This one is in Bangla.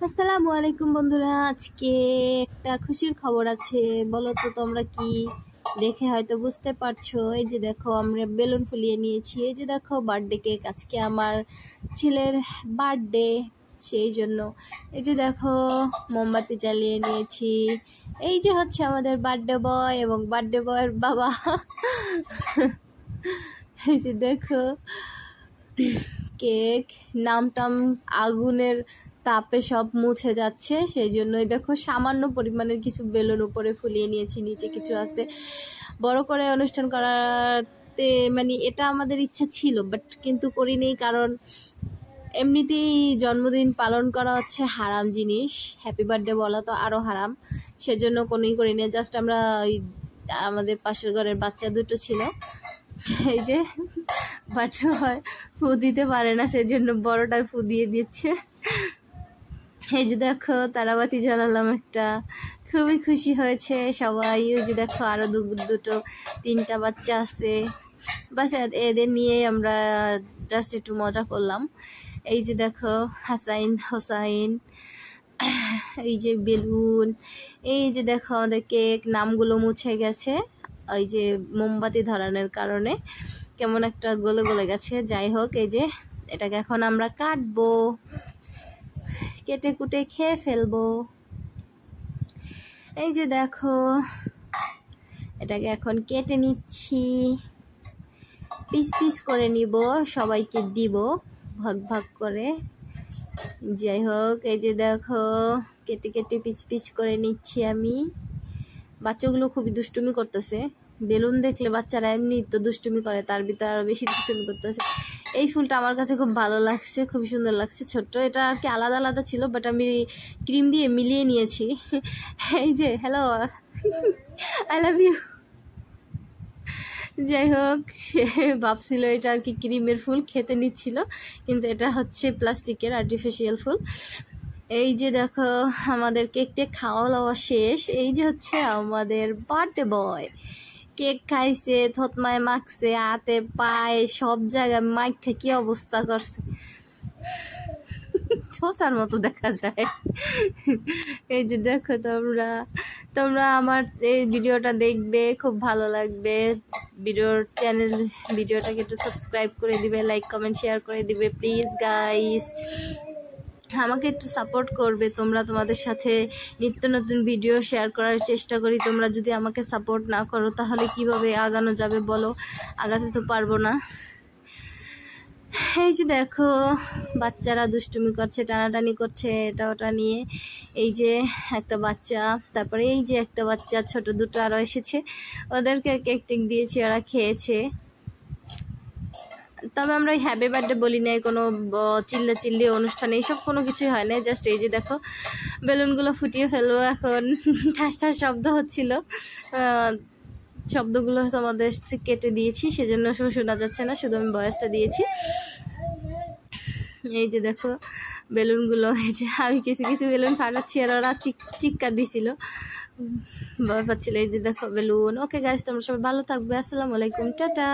আসসালামু আলাইকুম বন্ধুরা, আজকে একটা খুশির খবর আছে। বলো তো তোমরা কি? দেখে হয়তো বুঝতে পারছো। এই যে দেখো, আমরা বেলুন ফুলিয়ে নিয়েছি। এই যে দেখো, বার্থডে কেক। আজকে আমার ছেলের বার্থডে, সেই জন্য এই যে দেখো মোমবাতি জ্বালিয়ে নিয়েছি। এই যে হচ্ছে আমাদের বার্থডে বয় এবং বার্থডে বয়ের বাবা। এই যে দেখো কেক, নামটাম আগুনের তাপে সব মুছে যাচ্ছে, সেই জন্যই দেখো সামান্য পরিমাণের কিছু বেলুন উপরে ফুলিয়ে নিয়েছি, নিচে কিছু আছে। বড় করে অনুষ্ঠান করাতে মানে এটা আমাদের ইচ্ছা ছিল, বাট কিন্তু করিনি, কারণ এমনিতেই জন্মদিন পালন করা হচ্ছে হারাম জিনিস, হ্যাপি বার্থডে বলা তো আরও হারাম, সেজন্য কোনোই করিনি। জাস্ট আমরা ওই আমাদের পাশের ঘরের বাচ্চা দুটো ছিল, এই যে বাট ফু দিতে পারে না, সেই জন্য বড়টায় ফু দিয়ে দিচ্ছে। এই যে দেখো তারাবাতি জ্বালালাম একটা, খুবই খুশি হয়েছে সবাই। ওই যে দেখো আরো দুটো তিনটা বাচ্চা আছে, বাস এদের নিয়ে আমরা জাস্ট একটু মজা করলাম। এই যে দেখো হাসাইন হোসাইন, এই যে বেলুন, এই যে দেখো আমাদের কেক, নামগুলো মুছে গেছে ওই যে মোমবাতি ধরানোর কারণে কেমন একটা গলে গলে গেছে। যাই হোক, এই যে এটাকে এখন আমরা কাটবো, কেটে কুটে খেয়ে ফেলবো। এই যে দেখো এটাকে এখন কেটে নিচ্ছি, পিস পিস করে নিব, সবাইকে দিব ভাগ ভাগ করে। যাই হোক, এই যে দেখো কেটে কেটে পিস পিস করে নিচ্ছি আমি। বাচ্চাগুলো খুবই দুষ্টুমি করতেছে, বেলুন দেখলে বাচ্চারা এমনি তো দুষ্টুমি করে, তার ভিতরে আরো বেশি দুষ্টুমি করতেছে। এই ফুলটা আমার কাছে খুব ভালো লাগছে, খুব সুন্দর লাগছে, ছোট্ট। এটা আর কি আলাদা আলাদা ছিল, বাট আমি ক্রিম দিয়ে মিলিয়ে নিয়েছি। এই যে হ্যালো, আই লাভ ইউ। যাই হোক, সে ভাবছিল এটা আর কি ক্রিমের ফুল, খেতে নিচ্ছিল, কিন্তু এটা হচ্ছে প্লাস্টিকের আর্টিফিশিয়াল ফুল। এই যে দেখো আমাদের কেকটা খাওয়া দাওয়া শেষ। এই যে হচ্ছে আমাদের বার্থডে বয়, কেক খাইছে, থতমায় মাখছে, হাতে পায়ে সব জায়গায় মাইখা কি অবস্থা করছে, ছোচার মতো দেখা যায়। এই যে দেখো তোমরা আমার এই ভিডিওটা দেখবে, খুব ভালো লাগবে। ভিডিওটাকে একটু সাবস্ক্রাইব করে দিবে, লাইক কমেন্ট শেয়ার করে দিবে প্লিজ গাইস। আমাকে একটু সাপোর্ট করবে তোমরা, তোমাদের সাথে নিত্য নতুন ভিডিও শেয়ার করার চেষ্টা করি। তোমরা যদি আমাকে সাপোর্ট না করো তাহলে কিভাবে আগানো যাবে বলো? আগাতে তো পারবো না। এই যে দেখো বাচ্চারা দুষ্টুমি করছে, টানাটানি করছে এটা ওটা নিয়ে। এই যে একটা বাচ্চা, তারপরে এই যে একটা বাচ্চা, ছোট দুটো আরও এসেছে, ওদেরকে কেক টেক দিয়েছি, ওরা খেয়েছে। তবে আমরা ওই হ্যাপি বার্থডে বলি না, কোনো চিল্লি অনুষ্ঠানে এইসব কোনো কিছুই হয় না। জাস্ট এই যে দেখো বেলুনগুলো ফুটিয়ে ফেলবো এখন। ঠাস ঠাস শব্দ হচ্ছিল, শব্দগুলো তোমাদের কেটে দিয়েছি, সেজন্য শোনা যাচ্ছে না, শুধু আমি ভয়েসটা দিয়েছি। এই যে দেখো বেলুনগুলো, এই যে আমি কিছু কিছু বেলুন ফাটাচ্ছি আর ওরা চিৎকার দিছিল, ভয় পাচ্ছিল। এই যে দেখো বেলুন। ওকে গাইস, তোমরা সবাই ভালো থাকবে, আসসালামু আলাইকুম, টাটা।